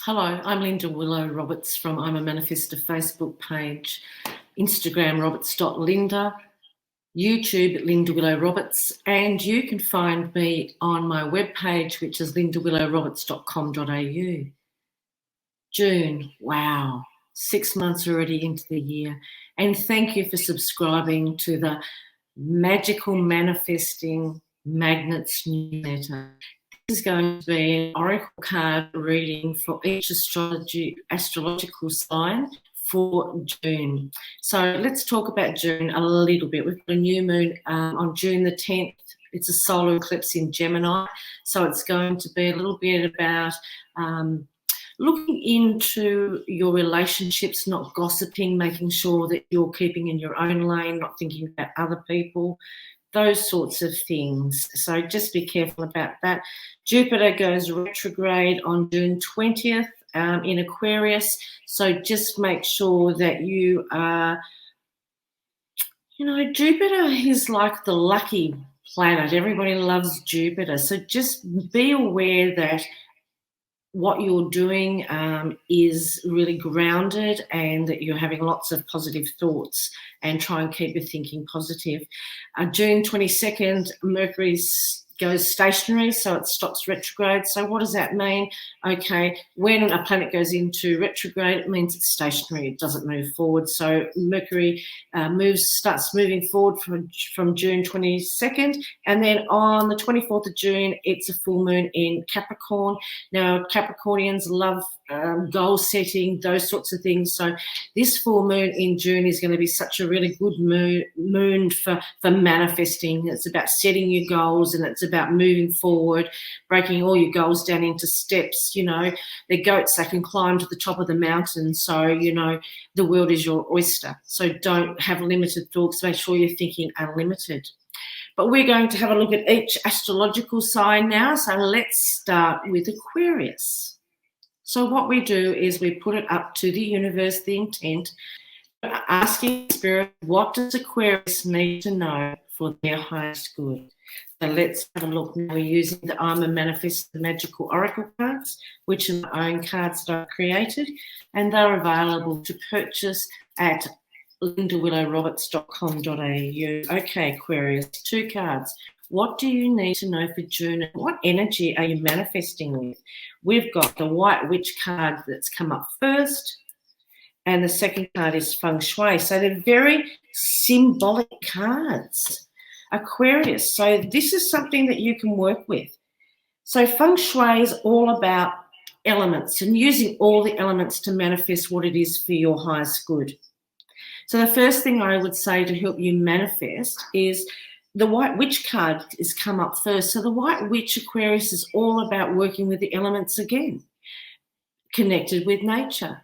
Hello, I'm Linda Willow Roberts from I'm a Manifestor Facebook page, Instagram roberts.linda, YouTube Linda Willow Roberts, and you can find me on my webpage, which is lindawillowroberts.com.au. June, wow, 6 months already into the year. And thank you for subscribing to the Magical Manifesting Magnets newsletter. This is going to be an oracle card reading for each astrological sign for June. So let's talk about June a little bit. We've got a new moon on June the 10th. It's a solar eclipse in Gemini. So it's going to be a little bit about looking into your relationships, not gossiping, making sure that you're keeping in your own lane, not thinking about other people, those sorts of things. So just be careful about that. Jupiter goes retrograde on June 20th in Aquarius. So just make sure that you are, Jupiter is like the lucky planet. Everybody loves Jupiter. So just be aware that what you're doing is really grounded and that you're having lots of positive thoughts, and try and keep your thinking positive. June 22nd, Mercury goes stationary, so it stops retrograde. So what does that mean? Okay, when a planet goes into retrograde, it means it's stationary. It doesn't move forward. So Mercury starts moving forward from June 22nd. And then on the 24th of June, it's a full moon in Capricorn. Now, Capricornians love goal setting, those sorts of things. So this full moon in June is going to be such a really good moon for manifesting. It's about setting your goals, and it's about moving forward, breaking all your goals down into steps. They're goats, they can climb to the top of the mountain. So, the world is your oyster. So don't have limited thoughts. Make sure you're thinking unlimited. But we're going to have a look at each astrological sign now. So let's start with Aquarius. So what we do is we put it up to the universe, the intent, asking Spirit, what does Aquarius need to know for their highest good? So let's have a look now. We're using the I'm a Manifestor Magical Oracle cards, which are my own cards that I've created, and they're available to purchase at lindawillowroberts.com.au. Okay, Aquarius, 2 cards. What do you need to know for June? What energy are you manifesting with? We've got the White Witch card that's come up first, and the second card is Feng Shui. So they're very symbolic cards, Aquarius. So this is something that you can work with. So Feng Shui is all about elements and using all the elements to manifest what it is for your highest good. So the first thing I would say to help you manifest is the White Witch card has come up first. So the White Witch, Aquarius, is all about working with the elements again, connected with nature,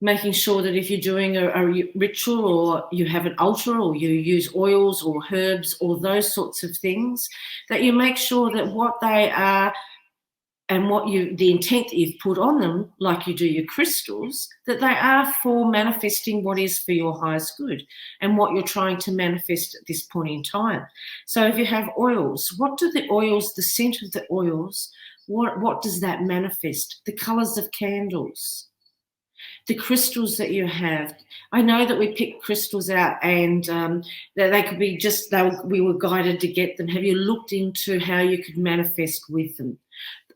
making sure that if you're doing a ritual, or you have an altar, or you use oils or herbs or those sorts of things, that you make sure that what they are and the intent that you've put on them, like you do your crystals, that they are for manifesting what is for your highest good and what you're trying to manifest at this point in time. So if you have oils, what do the oils, the scent of the oils, what does that manifest? The colors of candles, the crystals that you have. I know that we pick crystals out, and that they could be we were guided to get them. Have you looked into how you could manifest with them?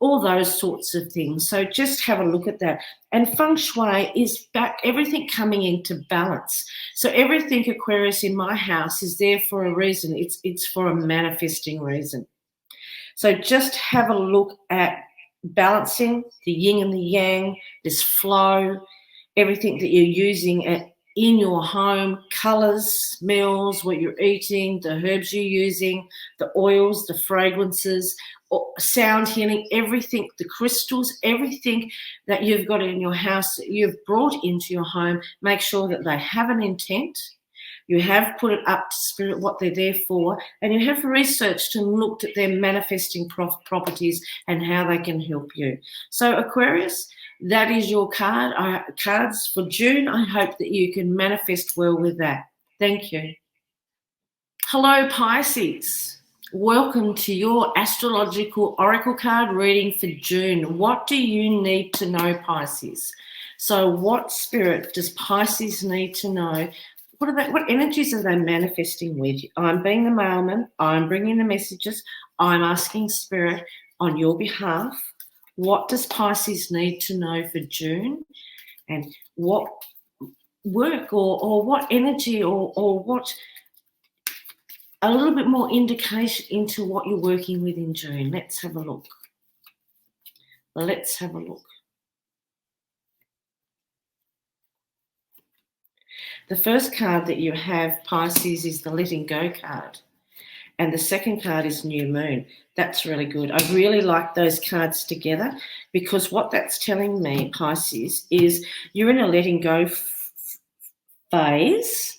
All those sorts of things. So just have a look at that. And Feng Shui is everything coming into balance. So everything, Aquarius, in my house is there for a reason. It's for a manifesting reason. So just have a look at balancing the yin and the yang, this flow, everything that you're using in your home, colors, smells, what you're eating, the herbs you're using, the oils, the fragrances, sound healing, everything, the crystals, everything that you've got in your house that you've brought into your home, make sure that they have an intent. You have put it up to Spirit what they're there for, and you have researched and looked at their manifesting properties and how they can help you. So Aquarius, that is your cards for June. I hope that you can manifest well with that. Thank you. Hello, Pisces. Welcome to your astrological oracle card reading for June. What do you need to know, Pisces? So what spirit does Pisces need to know? What energies are they manifesting with? I'm being the mailman. I'm bringing the messages. I'm asking spirit on your behalf. What does Pisces need to know for June? And what work or what energy or what a little bit more indication into what you're working with in June. Let's have a look. Let's have a look. The first card that you have, Pisces, is the letting go card. And the second card is new moon. That's really good. I really like those cards together because what that's telling me, Pisces, is you're in a letting go phase.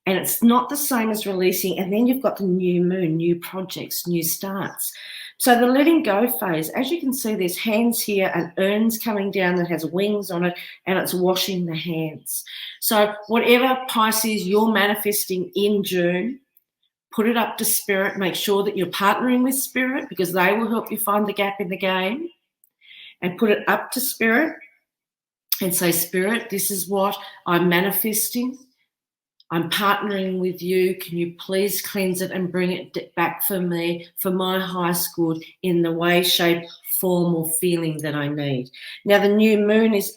And it's not the same as releasing. And then you've got the new moon, new projects, new starts. So the letting go phase, as you can see, there's hands here and urns coming down that has wings on it, and it's washing the hands. So whatever, Pisces, you're manifesting in June, put it up to spirit. Make sure that you're partnering with spirit because they will help you find the gap in the game. And put it up to spirit and say, Spirit, this is what I'm manifesting. I'm partnering with you. Can you please cleanse it and bring it back for me, for my highest good, in the way, shape, form, or feeling that I need? Now, the new moon is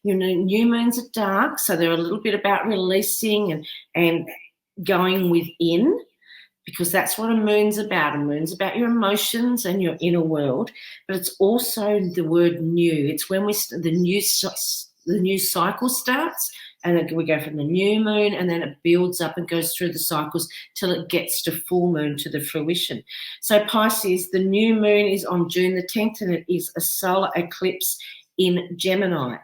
new moons are dark, so they're a little bit about releasing and going within, because that's what a moon's about. A moon's about your emotions and your inner world, but it's also the word new. It's when the new cycle starts. And then we go from the new moon and then it builds up and goes through the cycles till it gets to full moon, to the fruition. So Pisces, the new moon is on June the 10th and it is a solar eclipse in Gemini.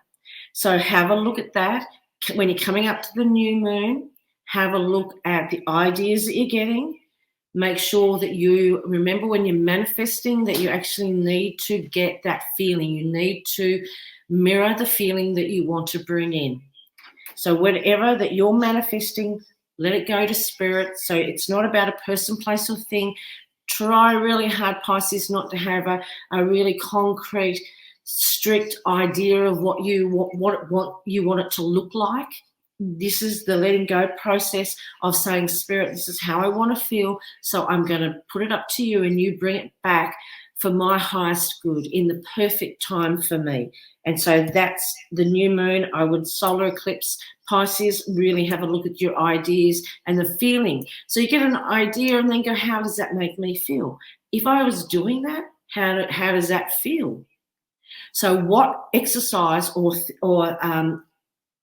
So have a look at that. When you're coming up to the new moon, have a look at the ideas that you're getting. Make sure that you remember when you're manifesting that you actually need to get that feeling. You need to mirror the feeling that you want to bring in. So whatever that you're manifesting, let it go to spirit. So it's not about a person, place, or thing. Try really hard, Pisces, not to have a really concrete, strict idea of what you want it to look like. This is the letting go process of saying, Spirit, this is how I want to feel. So I'm going to put it up to you and you bring it back for my highest good in the perfect time for me. And so that's the new moon. I would solar eclipse, Pisces, really have a look at your ideas and the feeling. So you get an idea and then go, how does that make me feel? If I was doing that, how does that feel? So what exercise or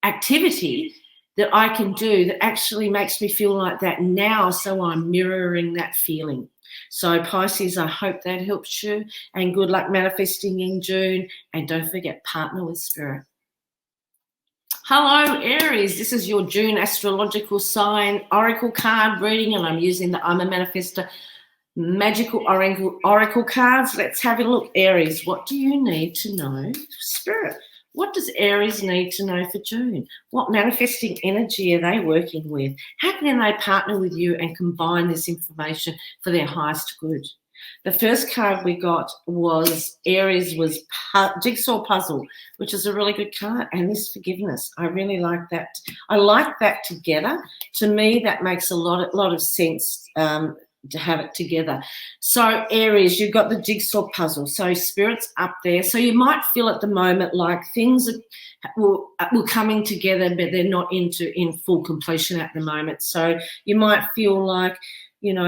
activity that I can do that actually makes me feel like that now, so I'm mirroring that feeling. So Pisces, I hope that helps you, and good luck manifesting in June, and don't forget, partner with spirit. Hello Aries, this is your June astrological sign oracle card reading, and I'm using the I'm a Manifestor magical oracle cards. Let's have a look. Aries, what do you need to know, spirit? What does Aries need to know for June? What manifesting energy are they working with? How can they partner with you and combine this information for their highest good? The first card we got was Aries was Jigsaw Puzzle, which is a really good card, and this forgiveness. I really like that. I like that together. To me, that makes a lot of sense. To have it together. So Aries, you've got the jigsaw puzzle. So spirit's up there. So you might feel at the moment like things will coming together, but they're not in full completion at the moment. So you might feel like,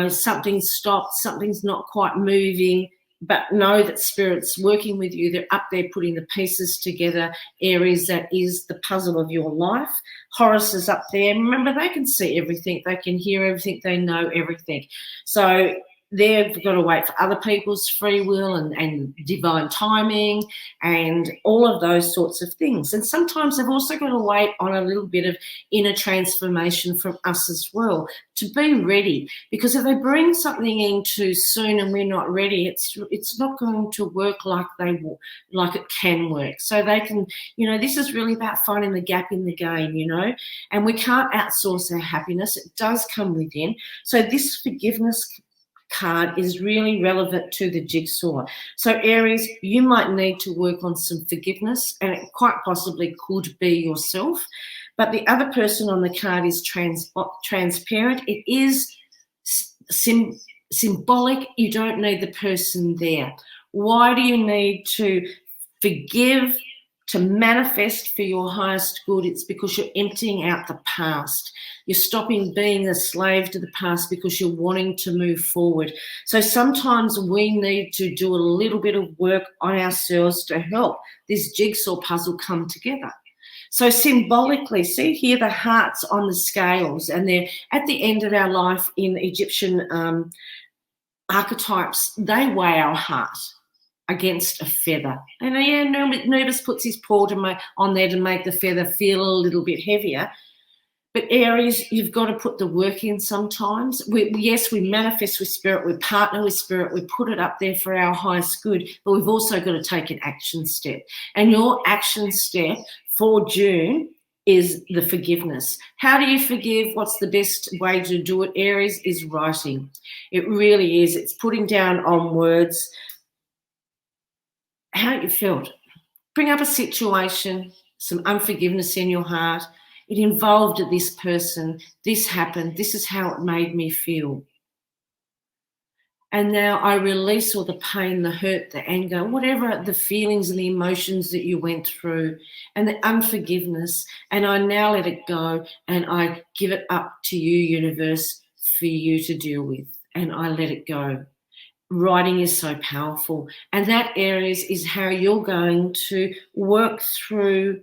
something's stopped, something's not quite moving, but know that spirit's working with you. They're up there putting the pieces together. Aries, that is the puzzle of your life. Horus is up there. Remember, they can see everything. They can hear everything. They know everything. So they've got to wait for other people's free will and divine timing and all of those sorts of things. And sometimes they've also got to wait on a little bit of inner transformation from us as well to be ready. Because if they bring something in too soon and we're not ready, it's not going to work like it can work. So they can, this is really about finding the gap in the game, and we can't outsource our happiness. It does come within. So this forgiveness card is really relevant to the jigsaw. So Aries, you might need to work on some forgiveness, and it quite possibly could be yourself. But the other person on the card is transparent. It is symbolic. You don't need the person there. Why do you need to forgive, to manifest for your highest good? It's because you're emptying out the past. You're stopping being a slave to the past because you're wanting to move forward. So sometimes we need to do a little bit of work on ourselves to help this jigsaw puzzle come together. So symbolically, see here the hearts on the scales, and they're at the end of our life in Egyptian archetypes. They weigh our heart against a feather. And yeah, Nubis puts his paw on there to make the feather feel a little bit heavier. But Aries, you've got to put the work in sometimes. Yes, we manifest with spirit, we partner with spirit, we put it up there for our highest good, but we've also got to take an action step. And your action step for June is the forgiveness. How do you forgive? What's the best way to do it, Aries? Is writing. It really is. It's putting down on words how you felt. Bring up a situation, some unforgiveness in your heart. It involved this person. This happened. This is how it made me feel. And now I release all the pain, the hurt, the anger, whatever the feelings and the emotions that you went through, and the unforgiveness. And I now let it go, and I give it up to you, universe, for you to deal with. And I let it go. Writing is so powerful. And that, Aries, is how you're going to work through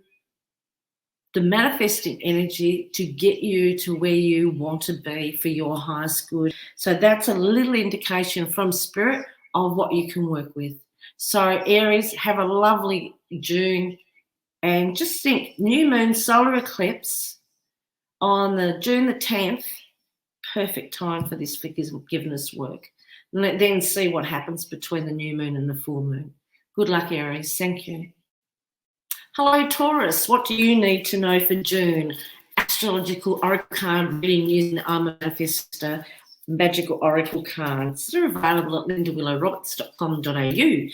the manifesting energy to get you to where you want to be for your highest good. So that's a little indication from spirit of what you can work with. So Aries, have a lovely June, and just think, new moon solar eclipse on the June the 10th, perfect time for this forgiveness work. And then see what happens between the new moon and the full moon. Good luck, Aries. Thank you. Hello, Taurus. What do you need to know for June? Astrological Oracle Card reading using our Manifestor Magical Oracle Cards. They're available at lindawillowroberts.com.au.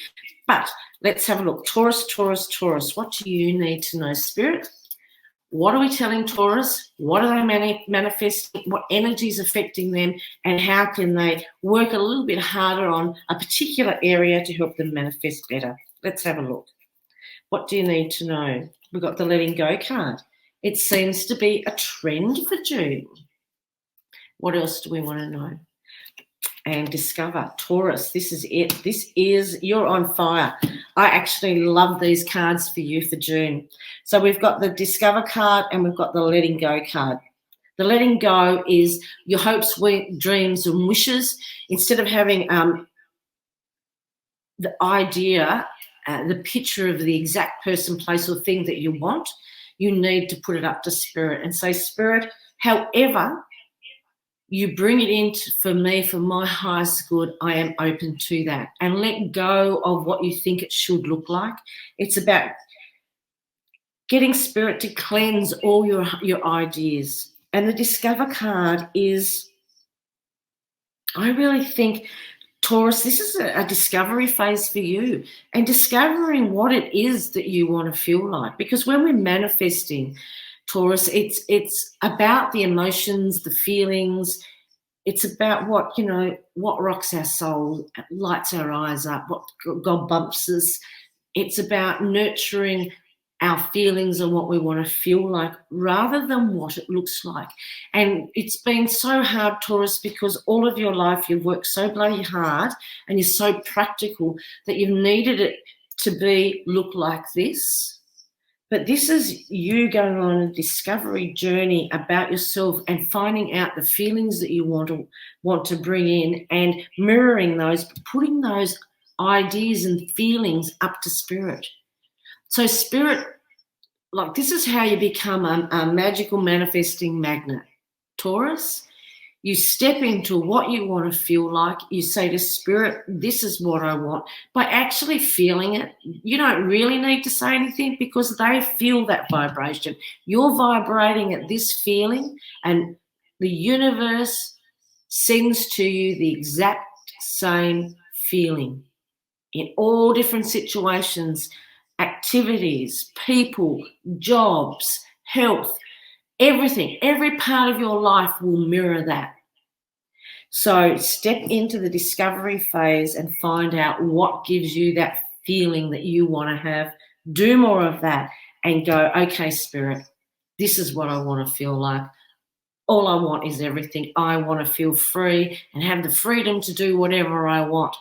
But let's have a look. Taurus, Taurus, Taurus. What do you need to know, Spirit? What are we telling Taurus? What are they manifesting? What energy is affecting them? And how can they work a little bit harder on a particular area to help them manifest better? Let's have a look. What do you need to know? We've got the letting go card. It seems to be a trend for June. What else do we want to know? And discover. Taurus, this is it. You're on fire. I actually love these cards for you for June. So we've got the discover card and we've got the letting go card. The letting go is your hopes, dreams and wishes. Instead of having the idea, the picture of the exact person, place or thing that you want, you need to put it up to spirit and say, Spirit, however you bring it in for me, for my highest good, I am open to that. And let go of what you think it should look like. It's about getting spirit to cleanse all your ideas. And the discover card is, I really think, Taurus, this is a discovery phase for you, and discovering what it is that you want to feel like. Because when we're manifesting, Taurus, it's about the emotions, the feelings. It's about what rocks our soul, lights our eyes up, what God bumps us. It's about nurturing our feelings and what we want to feel like rather than what it looks like. And it's been so hard, Taurus, because all of your life you've worked so bloody hard and you're so practical that you've needed it to look like this. But this is you going on a discovery journey about yourself and finding out the feelings that you want to bring in and mirroring those, putting those ideas and feelings up to spirit. So spirit, like, this is how you become a magical manifesting magnet. Taurus, you step into what you want to feel like. You say to spirit, this is what I want. By actually feeling it, you don't really need to say anything because they feel that vibration. You're vibrating at this feeling and the universe sends to you the exact same feeling in all different situations, activities, people, jobs, health, everything. Every part of your life will mirror that. So step into the discovery phase and find out what gives you that feeling that you want to have. Do more of that and go, okay, Spirit, this is what I want to feel like. All I want is everything. I want to feel free and have the freedom to do whatever I want.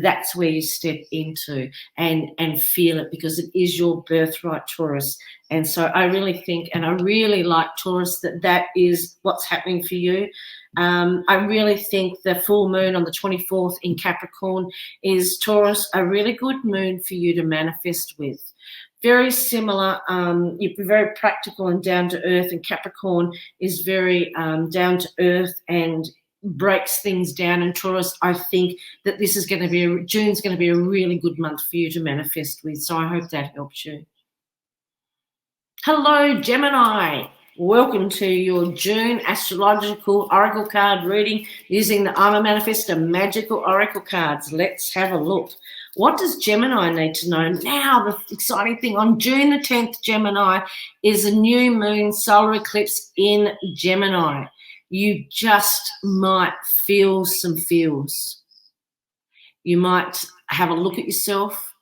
That's where you step into and feel it, because it is your birthright, Taurus. And so I really think, and I really like, Taurus, that is what's happening for you. I really think the full moon on the 24th in Capricorn is, Taurus, a really good moon for you to manifest with. Very similar. You're very practical and down to earth, and Capricorn is very down to earth and breaks things down. And Taurus, I think that this is going to be June's going to be a really good month for you to manifest with. So I hope that helps you. Hello, Gemini. Welcome to your June Astrological Oracle Card reading using the I'm a Manifestor Magical Oracle Cards. Let's have a look. What does Gemini need to know? Now, the exciting thing, on June the 10th, Gemini, is a new moon solar eclipse in Gemini. You just might feel some feels. You might have a look at yourself.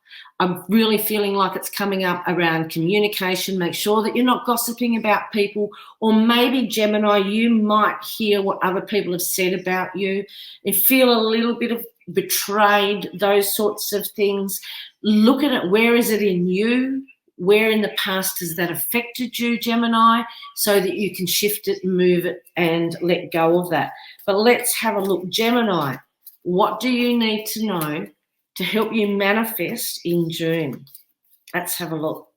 I'm really feeling like it's coming up around communication. Make sure that you're not gossiping about people. Or maybe, Gemini, you might hear what other people have said about you and feel a little bit of betrayed, those sorts of things. Look at it. Where is it in you? Where in the past has that affected you, Gemini, so that you can shift it, move it, and let go of that. But let's have a look. Gemini, what do you need to know to help you manifest in June? Let's have a look.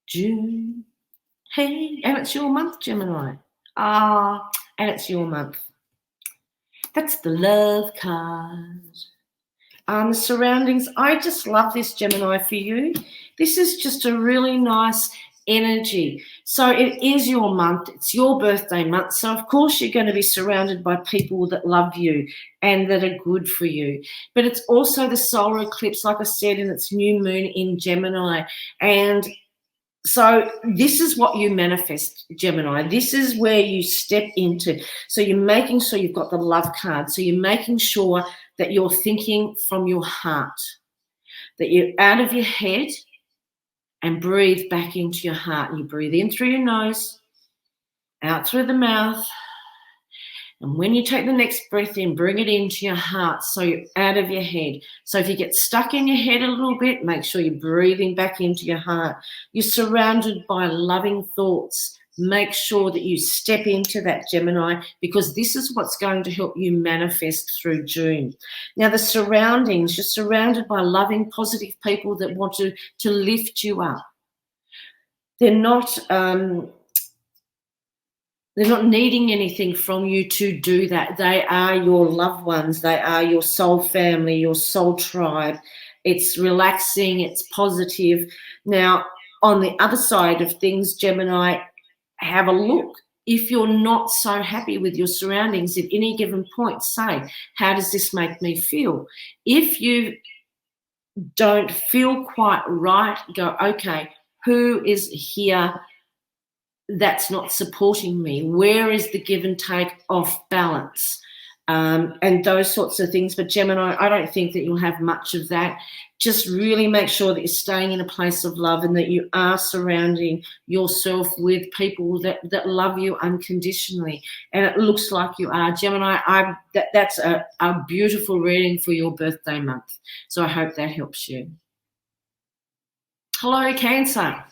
June. Hey, and it's your month, Gemini. And it's your month. That's the love card. The surroundings. I just love this, Gemini, for you. This is just a really nice energy. So it is your month. It's your birthday month. So, of course, you're going to be surrounded by people that love you and that are good for you. But it's also the solar eclipse, like I said, and it's new moon in Gemini. And so this is what you manifest, Gemini. This is where you step into. So you're making sure you've got the love card. So you're making sure that you're thinking from your heart, that you're out of your head and breathe back into your heart. You breathe in through your nose, out through the mouth. And when you take the next breath in, bring it into your heart, so you're out of your head. So if you get stuck in your head a little bit, make sure you're breathing back into your heart. You're surrounded by loving thoughts. Make sure that you step into that, Gemini, because this is what's going to help you manifest through June. Now, the surroundings, you're surrounded by loving, positive people that want to lift you up. They're not needing anything from you to do that. They are your loved ones. They are your soul family, your soul tribe. It's relaxing. It's positive. Now, on the other side of things, Gemini, have a look. If you're not so happy with your surroundings at any given point, say, how does this make me feel? If you don't feel quite right, go, okay, who is here that's not supporting me? Where is the give and take off balance? And those sorts of things. But Gemini, I don't think that you'll have much of that. Just really make sure that you're staying in a place of love and that you are surrounding yourself with people that love you unconditionally. And it looks like you are. Gemini, that's a beautiful reading for your birthday month. So I hope that helps you. Hello, Cancer.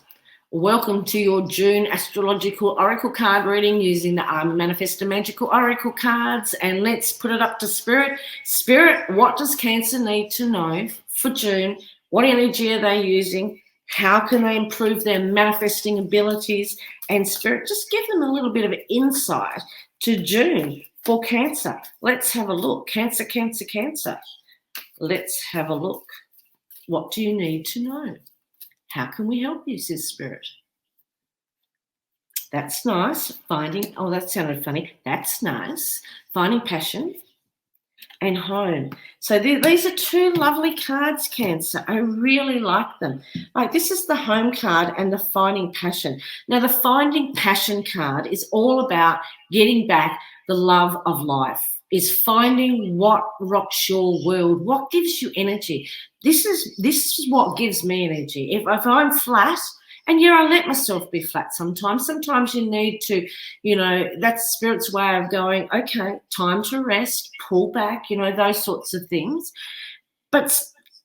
Welcome to your June Astrological Oracle Card reading using the I'm a Manifestor Magical Oracle Cards. And let's put it up to Spirit. Spirit, what does Cancer need to know for June? What energy are they using? How can they improve their manifesting abilities? And Spirit, just give them a little bit of insight to June for Cancer. Let's have a look. Cancer, Cancer, Cancer. Let's have a look. What do you need to know? How can we help you, says Spirit? That's nice. That sounded funny. That's nice. Finding passion. and home. So these are two lovely cards, Cancer. I really like them. Like, this is the home card and the finding passion. Now, the finding passion card is all about getting back the love of life, is finding what rocks your world, what gives you energy. This is what gives me energy. If I'm flat, and yeah, I let myself be flat sometimes. Sometimes you need to, that's Spirit's way of going, okay, time to rest, pull back, those sorts of things. But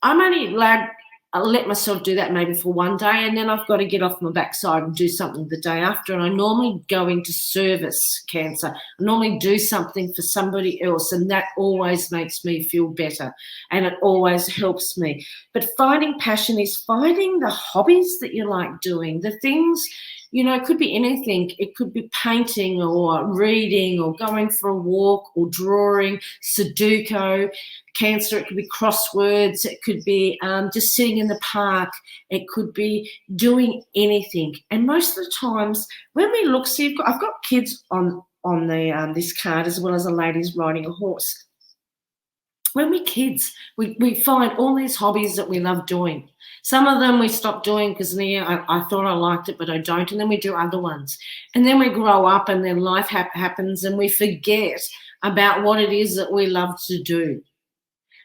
I'm only allowed, I let myself do that maybe for one day, and then I've got to get off my backside and do something the day after. And I normally go into service, Cancer. I normally do something for somebody else, and that always makes me feel better, and it always helps me. But finding passion is finding the hobbies that you like doing, the things, it could be anything. It could be painting or reading or going for a walk or drawing, Sudoku, Cancer. It could be crosswords. It could be just sitting in the park. It could be doing anything. And most of the times when we look, see, I've got kids on the this card, as well as a lady's riding a horse. When we're kids, we find all these hobbies that we love doing. Some of them we stop doing because I thought I liked it, but I don't, and then we do other ones. And then we grow up, and then life happens, and we forget about what it is that we love to do.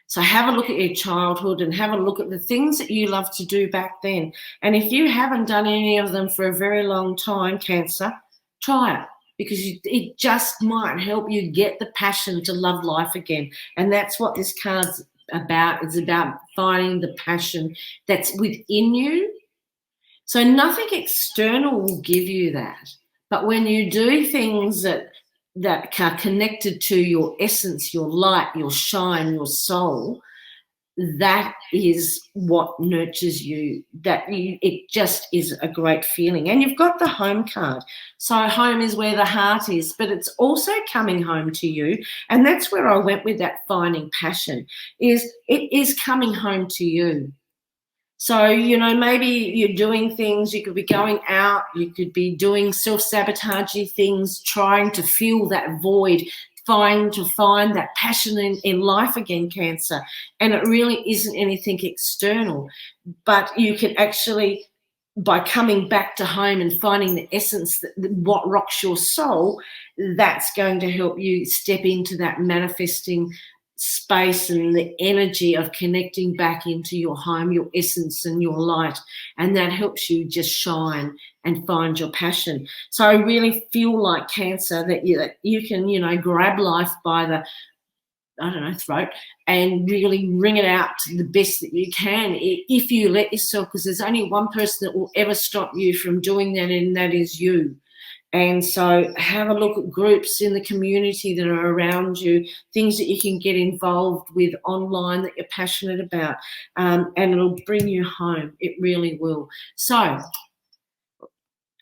So have a look at your childhood and have a look at the things that you loved to do back then. And if you haven't done any of them for a very long time, Cancer, try it, because it just might help you get the passion to love life again. And that's what this card's about. It's about finding the passion that's within you. So nothing external will give you that. But when you do things that are connected to your essence, your light, your shine, your soul, that is what nurtures you. It just is a great feeling. And you've got the home card. So home is where the heart is, but it's also coming home to you. And that's where I went with that finding passion, it is coming home to you. So, maybe you're doing things, you could be going out, you could be doing self-sabotaging things, trying to fill that void, trying to find that passion in life again, Cancer. And it really isn't anything external, but you can actually, by coming back to home and finding the essence, what rocks your soul, that's going to help you step into that manifesting space and the energy of connecting back into your home, your essence and your light. And that helps you just shine and find your passion. So I really feel like, Cancer, that you can, grab life by the, throat, and really wring it out to the best that you can if you let yourself, because there's only one person that will ever stop you from doing that, and that is you. And so have a look at groups in the community that are around you, things that you can get involved with online that you're passionate about, and it'll bring you home. It really will. So,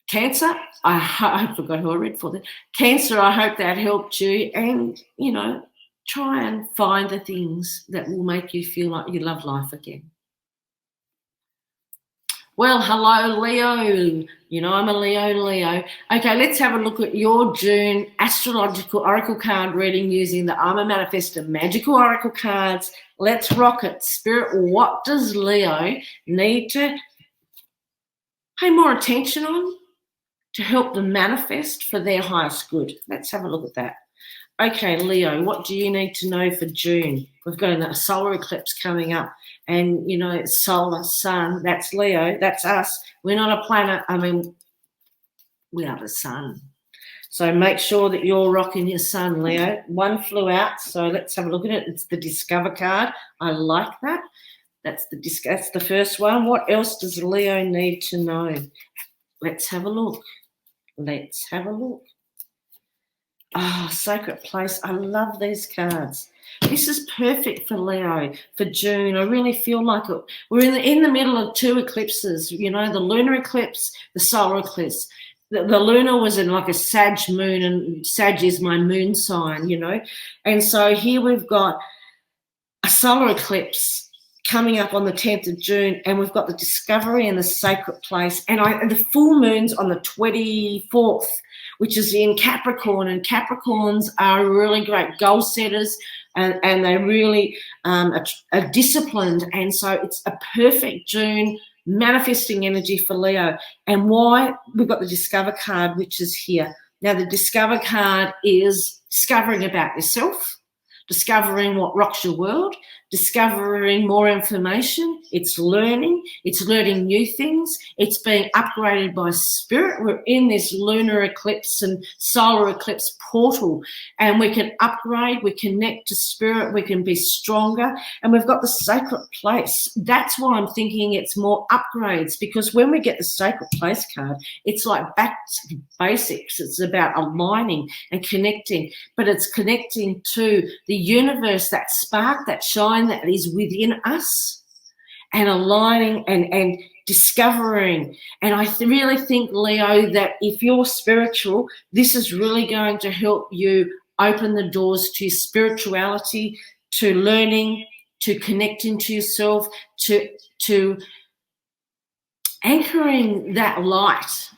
Cancer, I forgot who I read for that. Cancer, I hope that helped you, and, try and find the things that will make you feel like you love life again. Well, hello, Leo. I'm a Leo. Okay, let's have a look at your June Astrological Oracle Card reading using the I'm a Manifestor Magical Oracle Cards. Let's rock it. Spirit, what does Leo need to pay more attention on to help them manifest for their highest good? Let's have a look at that. Okay, Leo, what do you need to know for June? We've got a solar eclipse coming up, and, solar, sun, that's Leo, that's us. We're not a planet. We are the sun. So make sure that you're rocking your sun, Leo. One flew out, so let's have a look at it. It's the Discover card. I like that. That's the first one. What else does Leo need to know? Let's have a look. Oh, Sacred Place. I love these cards. This is perfect for Leo, for June. I really feel like it. We're in the middle of two eclipses, the lunar eclipse, the solar eclipse. The lunar was in like a Sag moon, and Sag is my moon sign, And so here we've got a solar eclipse coming up on the 10th of June, and we've got the Discovery and the Sacred Place. And the full moon's on the 24th, which is in Capricorn, and Capricorns are really great goal setters. and they really are disciplined. And so it's a perfect June manifesting energy for Leo. And why? We've got the Discover card, which is here. Now, the Discover card is discovering about yourself, discovering what rocks your world, discovering more information. It's learning new things. It's being upgraded by spirit. We're in this lunar eclipse and solar eclipse portal, and we can upgrade, we connect to spirit, we can be stronger, and we've got the sacred place. That's why I'm thinking it's more upgrades, because when we get the sacred place card, it's like back to basics. It's about aligning and connecting, but it's connecting to the universe, that spark, that shine that is within us, and aligning and discovering. And I really think, Leo, that if you're spiritual, this is really going to help you open the doors to spirituality, to learning, to connecting to yourself, to anchoring that light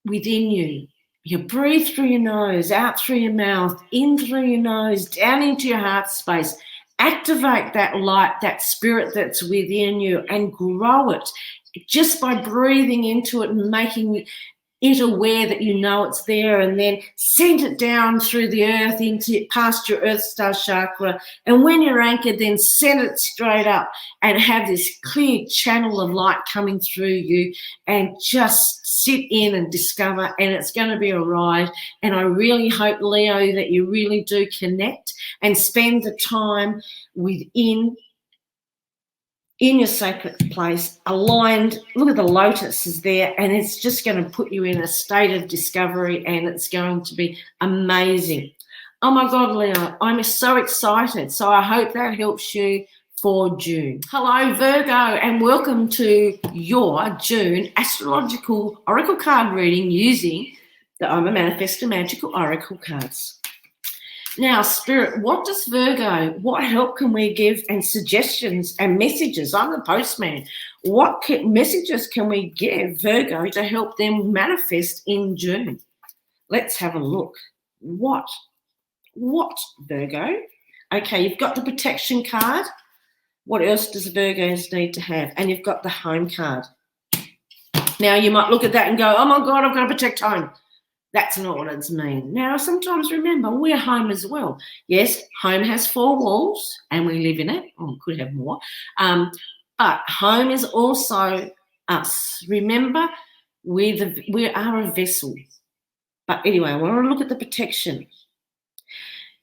within you. You breathe through your nose, out through your mouth, in through your nose, down into your heart space. Activate that light, that spirit that's within you, and grow it just by breathing into it and making it aware that you know it's there, and then send it down through the earth into past your earth star chakra. And when you're anchored, then send it straight up and have this clear channel of light coming through you, and just sit in and discover. And it's going to be a ride. And I really hope, Leo, that you really do connect and spend the time within in your sacred place, aligned. Look at the lotus is there, and it's just going to put you in a state of discovery, and it's going to be amazing. Oh my God, Leo, I'm so excited. So I hope that helps you for June. Hello, Virgo, and welcome to your June Astrological Oracle Card reading using the I'm a Manifestor Magical Oracle Cards. Now, Spirit, what does Virgo, what help can we give, and suggestions and messages? I'm the postman. What messages can we give Virgo to help them manifest in June? Let's have a look. What, Virgo? Okay, you've got the protection card. What else does Virgos need to have? And you've got the home card. Now, you might look at that and go, oh, my God, I've got to protect home. That's not what it's mean. Now, sometimes remember, we're home as well. Yes, home has 4 walls and we live in it. Oh, could have more. But home is also us. Remember, we are a vessel. But anyway, I want to look at the protection.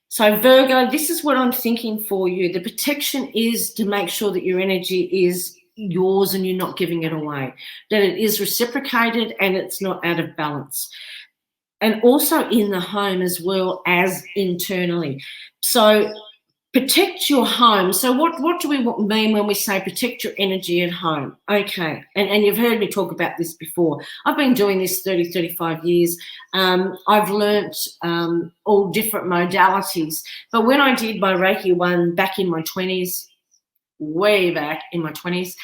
So, Virgo, this is what I'm thinking for you. The protection is to make sure that your energy is yours and you're not giving it away, that it is reciprocated and it's not out of balance. And also in the home as well as internally. So protect your home. So what do we mean when we say protect your energy at home? Okay, and you've heard me talk about this before. I've been doing this 30, 35 years. I've learnt all different modalities. But when I did my Reiki one back in my 20s, way back in my 20s,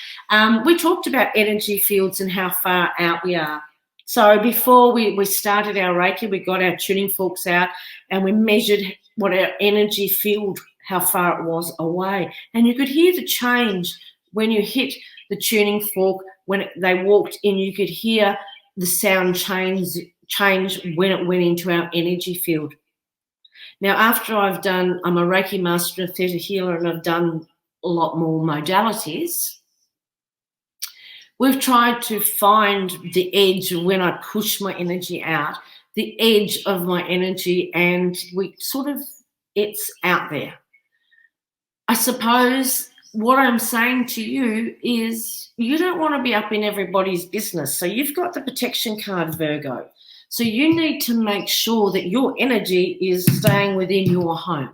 we talked about energy fields and how far out we are. So before we started our Reiki, we got our tuning forks out and we measured what our energy field, how far it was away. And you could hear the change when you hit the tuning fork. When they walked in, you could hear the sound change when it went into our energy field. Now, after I'm a Reiki master, a theta healer, and I've done a lot more modalities. We've tried to find the edge when I push my energy out, the edge of my energy, and it's out there. I suppose what I'm saying to you is you don't want to be up in everybody's business. So you've got the protection card, Virgo. So you need to make sure that your energy is staying within your home.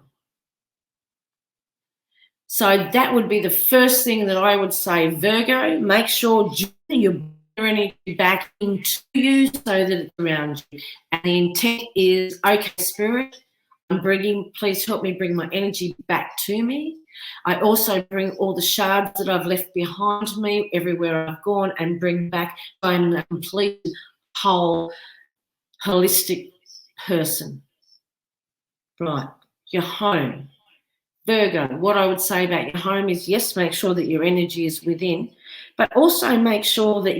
So that would be the first thing that I would say, Virgo, make sure you bring your energy back into you so that it's around you. And the intent is, okay, Spirit, please help me bring my energy back to me. I also bring all the shards that I've left behind me everywhere I've gone and bring back, I'm a complete, whole, holistic person. Right, your home. Virgo, what I would say about your home is, yes, make sure that your energy is within, but also make sure that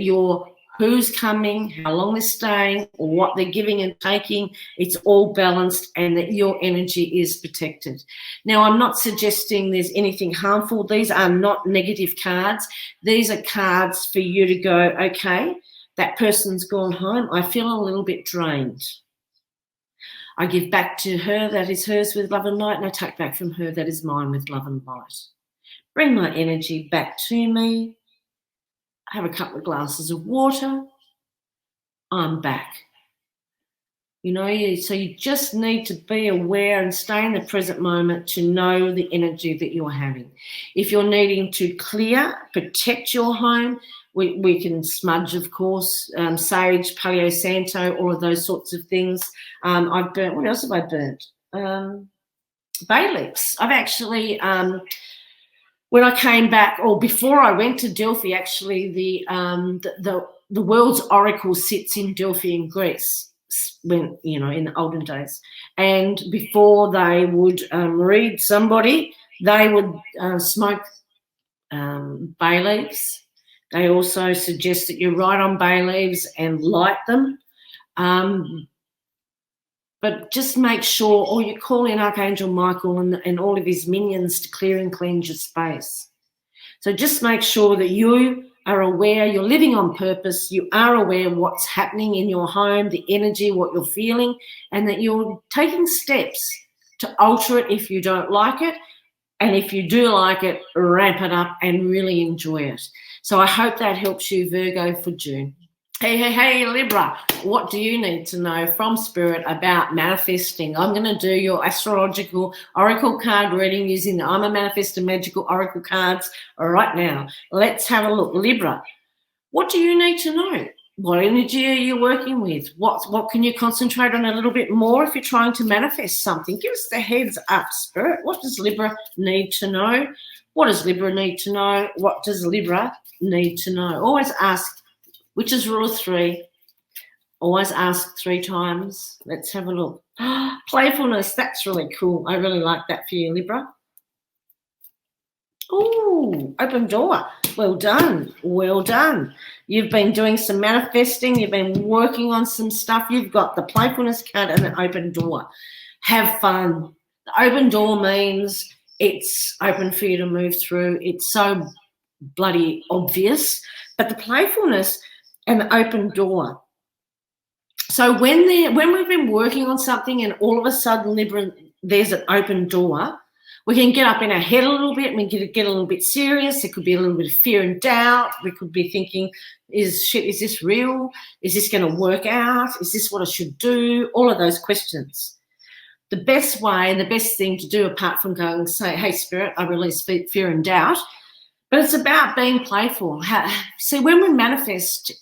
who's coming, how long they're staying, or what they're giving and taking, it's all balanced and that your energy is protected. Now, I'm not suggesting there's anything harmful. These are not negative cards. These are cards for you to go, okay, that person's gone home. I feel a little bit drained. I give back to her that is hers with love and light, and I take back from her that is mine with love and light. Bring my energy back to me. Have a couple of glasses of water. I'm back. So you just need to be aware and stay in the present moment to know the energy that you're having. If you're needing to clear, protect your home, we can smudge, of course, sage, Palo Santo, all of those sorts of things. I've burnt, what else have I burnt? Bay leaves. I've actually, when I came back, or before I went to Delphi, actually, the world's oracle sits in Delphi in Greece, when, in the olden days. And before they would read somebody, they would smoke bay leaves. They also suggest that you write on bay leaves and light them. But just make sure, or you call in Archangel Michael and all of his minions to clear and cleanse your space. So just make sure that you are aware, you're living on purpose, you are aware of what's happening in your home, the energy, what you're feeling, and that you're taking steps to alter it if you don't like it. And if you do like it, ramp it up and really enjoy it. So I hope that helps you, Virgo, for June. Hey, Libra, what do you need to know from Spirit about manifesting? I'm going to do your astrological oracle card reading using the I'm a Manifestor magical oracle cards right now. Let's have a look. Libra, what do you need to know? What energy are you working with? What can you concentrate on a little bit more if you're trying to manifest something? Give us the heads up, Spirit. What does Libra need to know? What does Libra need to know? What does Libra need to know? Always ask, which is rule of 3. Always ask 3 times. Let's have a look. Playfulness, that's really cool. I really like that for you, Libra. Ooh, open door. Well done. Well done. You've been doing some manifesting. You've been working on some stuff. You've got the playfulness card and the open door. Have fun. The open door means it's open for you to move through. It's so bloody obvious. But the playfulness and the open door. So when we've been working on something and all of a sudden, Libra, there's an open door, we can get up in our head a little bit. We can get a little bit serious. It could be a little bit of fear and doubt. We could be thinking, is this real? Is this going to work out? Is this what I should do? All of those questions. The best way and the best thing to do, apart from going and say, hey, Spirit, I release fear and doubt, but it's about being playful. So when we manifest,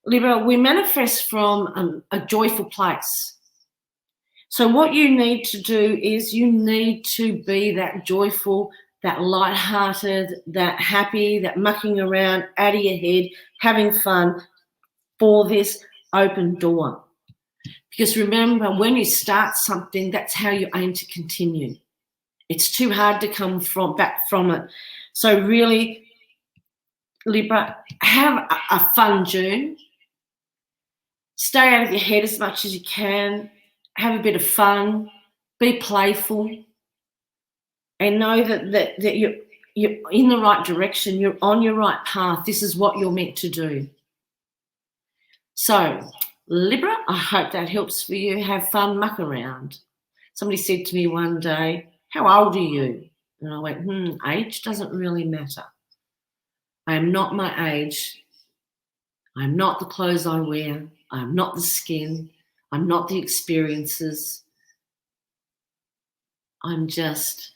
Libra, we manifest from a joyful place. So what you need to do is you need to be that joyful, that lighthearted, that happy, that mucking around, out of your head, having fun for this open door. Because remember, when you start something, that's how you aim to continue. It's too hard to come back from it. So really, Libra, have a fun June. Stay out of your head as much as you can. Have a bit of fun. Be playful. And know that you're in the right direction. You're on your right path. This is what you're meant to do. So, Libra, I hope that helps for you. Have fun, muck around. Somebody said to me one day, how old are you? And I went, age doesn't really matter. I am not my age. I'm not the clothes I wear. I'm not the skin. I'm not the experiences. I'm just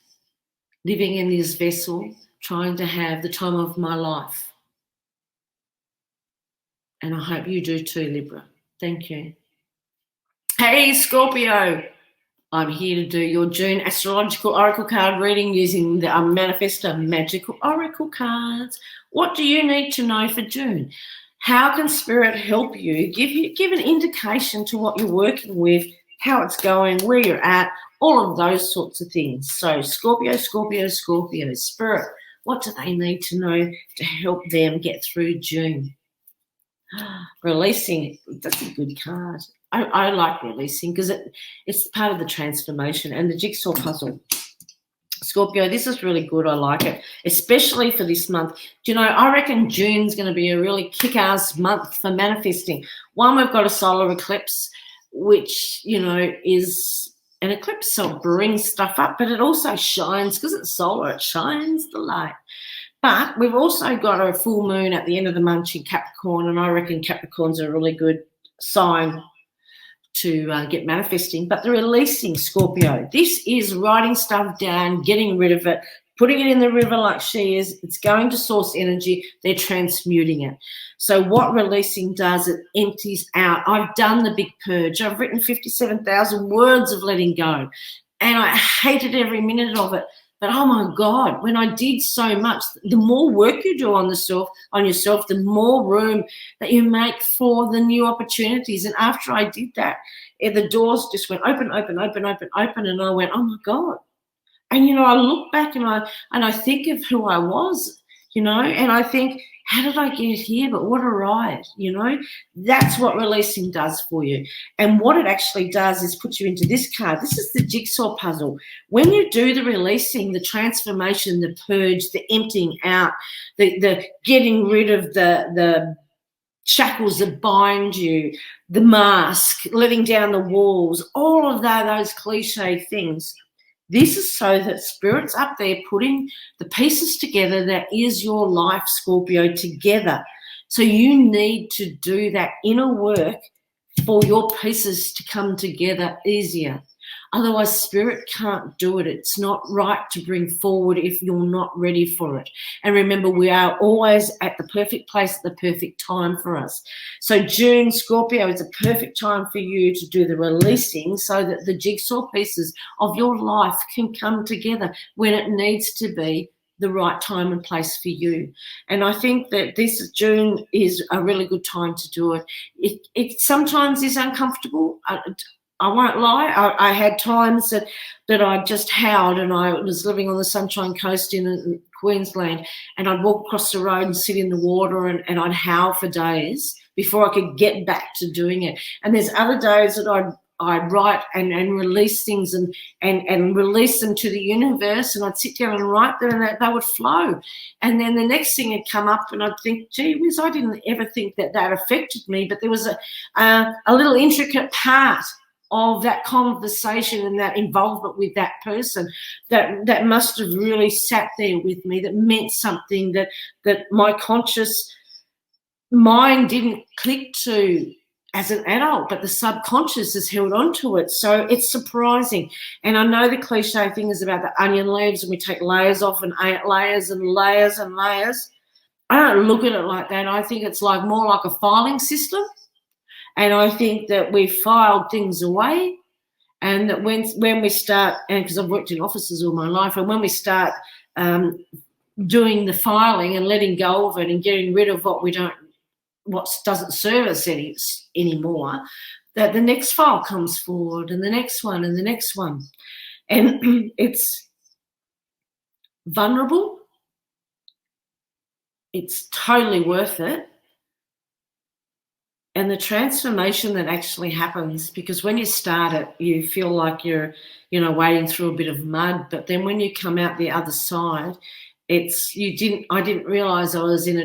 living in this vessel, trying to have the time of my life. And I hope you do too, Libra. Thank you. Hey, Scorpio. I'm here to do your June Astrological Oracle Card reading using the Manifestor Magical Oracle Cards. What do you need to know for June? How can Spirit help you? Give an indication to what you're working with, how it's going, where you're at, all of those sorts of things. So Scorpio, Scorpio, Scorpio, Spirit, what do they need to know to help them get through June? Releasing, that's a good card. I like releasing because it's part of the transformation and the jigsaw puzzle. Scorpio, this is really good. I like it, especially for this month. Do you know, I reckon June's going to be a really kick-ass month for manifesting. One, we've got a solar eclipse, which, you know, is an eclipse, so it brings stuff up, but it also shines because it's solar. It shines the light. But we've also got a full moon at the end of the month in Capricorn, and I reckon Capricorn's a really good sign to get manifesting. But the releasing, Scorpio, this is writing stuff down, getting rid of it, putting it in the river like she is. It's going to source energy. They're transmuting it. So what releasing does, it empties out. I've done the big purge. I've written 57,000 words of letting go, and I hated every minute of it. But oh my God, when I did so much, the more work you do on yourself, the more room that you make for the new opportunities. And after I did that, the doors just went open, open, open, open, open, and I went, oh my God. And, you know, I look back and I think of who I was, you know, and I think, how did I get here? But what a ride, you know. That's what releasing does for you. And what it actually does is put you into this card. This is the jigsaw puzzle. When you do the releasing, the transformation, the purge, the emptying out, the getting rid of the shackles that bind you, the mask, letting down the walls, all of those cliche things. This is so that Spirit's up there putting the pieces together that is your life, Scorpio, together. So you need to do that inner work for your pieces to come together easier. Otherwise, Spirit can't do it. It's not right to bring forward if you're not ready for it. And remember, we are always at the perfect place at the perfect time for us. So June, Scorpio, is a perfect time for you to do the releasing so that the jigsaw pieces of your life can come together when it needs to be the right time and place for you. And I think that this June is a really good time to do it. It sometimes is uncomfortable. I won't lie. I had times that I just howled, and I was living on the Sunshine Coast in Queensland, and I'd walk across the road and sit in the water, and I'd howl for days before I could get back to doing it. And there's other days that I'd write and release things and release them to the universe, and I'd sit down and write them, and they would flow. And then the next thing would come up, and I'd think, gee whiz, I didn't ever think that affected me, but there was a little intricate part of that conversation and that involvement with that person that must have really sat there with me, that meant something that my conscious mind didn't click to as an adult, but the subconscious has held on to it. So it's surprising. And I know the cliche thing is about the onion leaves, and we take layers off and layers and layers and layers. I don't look at it like that. I think it's more like a filing system. And I think that we've filed things away, and that when we start, and because I've worked in offices all my life, and when we start doing the filing and letting go of it and getting rid of what doesn't serve us anymore, that the next file comes forward, and the next one, and the next one. And it's vulnerable. It's totally worth it. And the transformation that actually happens, because when you start it, you feel like you're, wading through a bit of mud. But then when you come out the other side, I didn't realize I was in a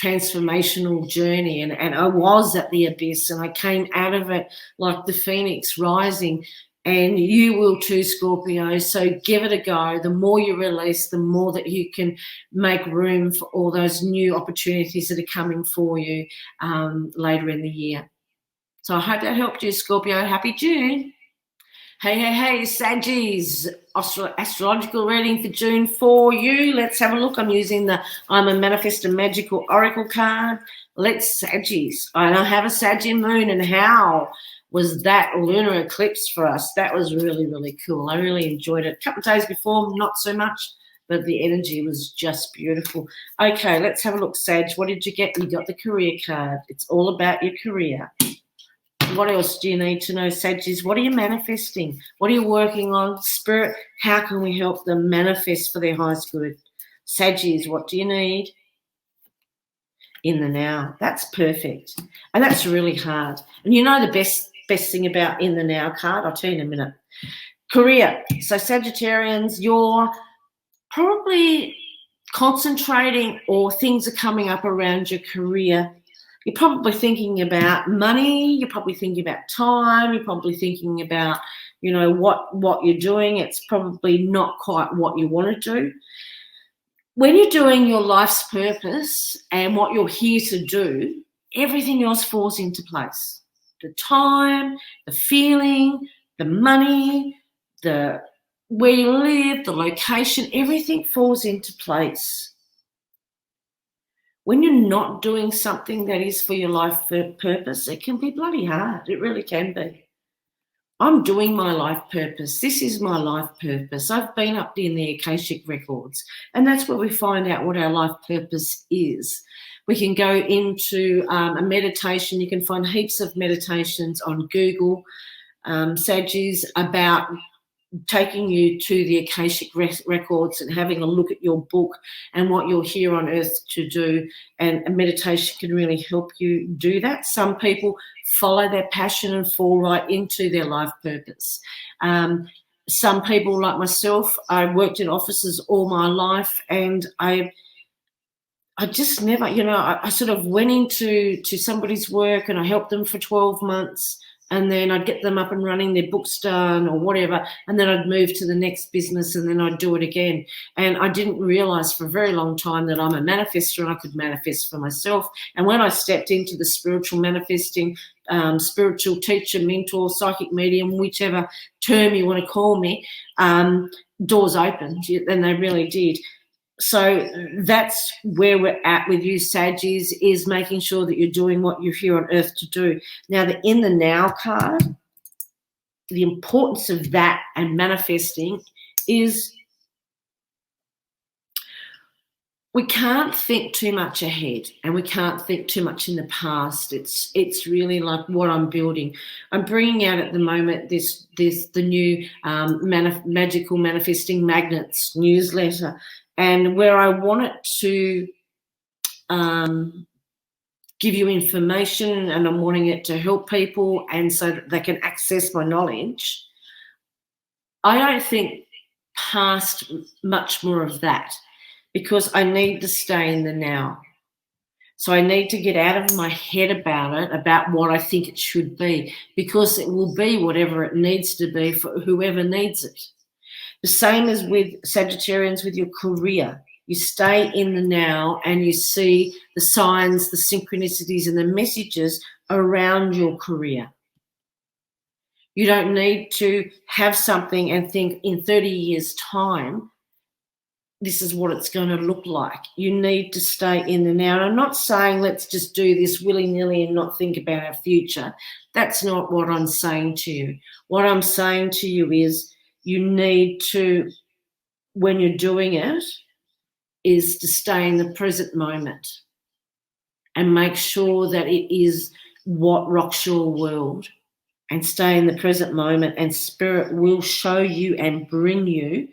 transformational journey, and I was at the abyss, and I came out of it like the phoenix rising. And you will too, Scorpio. So give it a go. The more you release, the more that you can make room for all those new opportunities that are coming for you later in the year. So I hope that helped you, Scorpio. Happy June. Hey, Saggies. Astrological reading for June for you. Let's have a look. I'm using I'm a Manifestor Magical Oracle Card. Let's Saggies. I have a Saggy moon, and how was that lunar eclipse for us? That was really, really cool. I really enjoyed it. A couple of days before, not so much, but the energy was just beautiful. Okay, let's have a look, Sag. What did you get? You got the career card. It's all about your career. What else do you need to know, Sagittarius? What are you manifesting? What are you working on? Spirit, how can we help them manifest for their highest good? Sagittarius, what do you need? In the now. That's perfect. And that's really hard. And you know the best thing about in the now card? I'll tell you in a minute. Career. So Sagittarians, you're probably concentrating, or things are coming up around your career. You're probably thinking about money. You're probably thinking about time. You're probably thinking about, you know, what you're doing. It's probably not quite what you want to do. When you're doing your life's purpose and what you're here to do, everything else falls into place. The time, the feeling, the money, the where you live, the location, everything falls into place. When you're not doing something that is for your life purpose, it can be bloody hard. It really can be. I'm doing my life purpose. This is my life purpose. I've been up in the Akashic records, and that's where we find out what our life purpose is. We can go into a meditation. You can find heaps of meditations on Google, Sagittarius, about taking you to the Akashic records and having a look at your book and what you're here on earth to do. And a meditation can really help you do that. Some people follow their passion and fall right into their life purpose. Some people, like myself, I worked in offices all my life, and I just never, you know, I sort of went into somebody's work and I helped them for 12 months. And then I'd get them up and running, their books done or whatever, and then I'd move to the next business, and then I'd do it again. And I didn't realise for a very long time that I'm a manifestor and I could manifest for myself. And when I stepped into the spiritual manifesting, spiritual teacher, mentor, psychic medium, whichever term you want to call me, doors opened, and they really did. So that's where we're at with you, Sagittarius, is making sure that you're doing what you're here on earth to do. Now, the in the now card, the importance of that and manifesting is we can't think too much ahead, and we can't think too much in the past. It's really like what I'm building. I'm bringing out at the moment the new magical manifesting magnets newsletter. And where I want it to give you information, and I'm wanting it to help people, and so that they can access my knowledge, I don't think past much more of that, because I need to stay in the now. So I need to get out of my head about it, about what I think it should be, because it will be whatever it needs to be for whoever needs it. The same as with Sagittarians with your career. You stay in the now and you see the signs, the synchronicities and the messages around your career. You don't need to have something and think in 30 years' time, this is what it's going to look like. You need to stay in the now. And I'm not saying let's just do this willy-nilly and not think about our future. That's not what I'm saying to you. What I'm saying to you is, you need to, when you're doing it, is to stay in the present moment and make sure that it is what rocks your world, and stay in the present moment, and Spirit will show you and bring you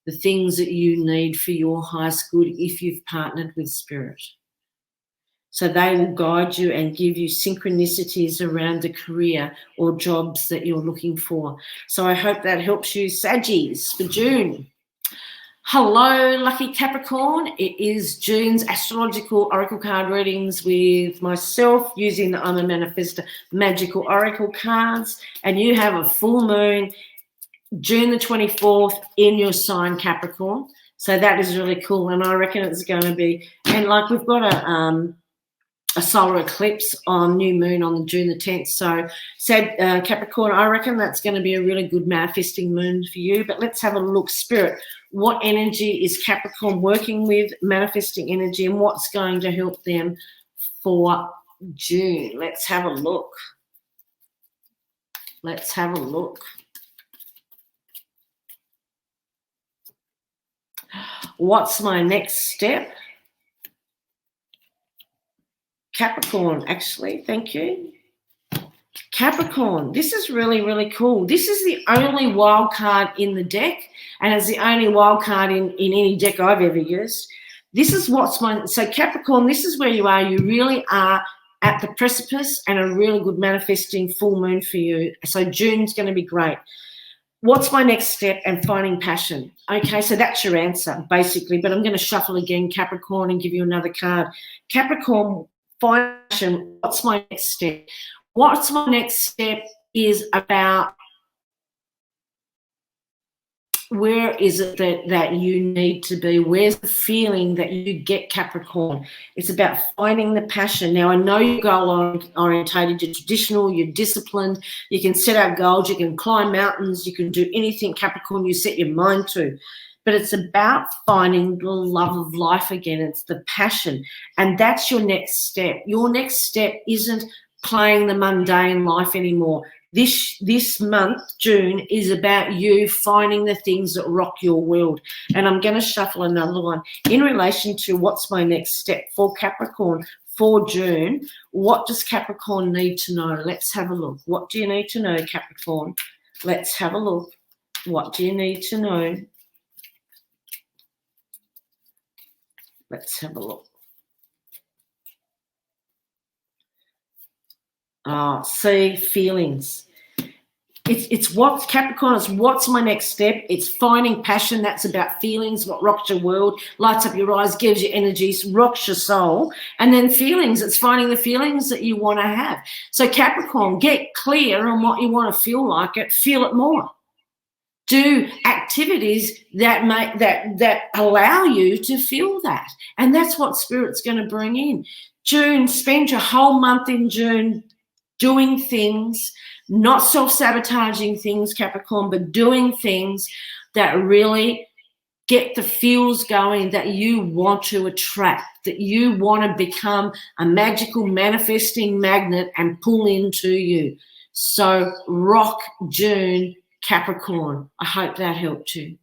the things that you need for your highest good if you've partnered with Spirit. So they will guide you and give you synchronicities around the career or jobs that you're looking for. So I hope that helps you, Sagittarius, for June. Hello, lucky Capricorn. It is June's Astrological Oracle Card readings with myself using the I'm a Manifestor Magical Oracle Cards. And you have a full moon, June the 24th, in your sign, Capricorn. So that is really cool. And I reckon it's going to be, and like we've got a solar eclipse on new moon on June the 10th. So Capricorn, I reckon that's going to be a really good manifesting moon for you. But let's have a look. Spirit, what energy is Capricorn working with, manifesting energy, and what's going to help them for June? Let's have a look. Let's have a look. What's my next step? Capricorn, actually, thank you. Capricorn, this is really, really cool. This is the only wild card in the deck, and it's the only wild card in any deck I've ever used. This is so Capricorn, this is where you are. You really are at the precipice and a really good manifesting full moon for you. So June's going to be great. What's my next step? And finding passion. Okay, so that's your answer, basically. But I'm going to shuffle again, Capricorn, and give you another card. Capricorn, find passion. What's my next step? What's my next step is about where is it that you need to be? Where's the feeling that you get, Capricorn? It's about finding the passion. Now, I know you're goal-orientated, you're traditional, you're disciplined, you can set out goals, you can climb mountains, you can do anything, Capricorn, you set your mind to. But it's about finding the love of life again. It's the passion. And that's your next step. Your next step isn't playing the mundane life anymore. This month, June, is about you finding the things that rock your world. And I'm going to shuffle another one. In relation to what's my next step for Capricorn for June, what does Capricorn need to know? Let's have a look. What do you need to know, Capricorn? Let's have a look. What do you need to know? Let's have a look. See, feelings. It's what Capricorn is. What's my next step? It's finding passion. That's about feelings. What rocks your world, lights up your eyes, gives you energy, rocks your soul. And then feelings. It's finding the feelings that you want to have. So Capricorn, get clear on what you want to feel like it. Feel it more. Do activities that allow you to feel that, and that's what Spirit's going to bring in. June, spend your whole month in June doing things. Not self-sabotaging things, Capricorn, but doing things that really get the feels going that you want to attract, that you want to become a magical manifesting magnet and pull into you. So rock June, Capricorn. I hope that helped you.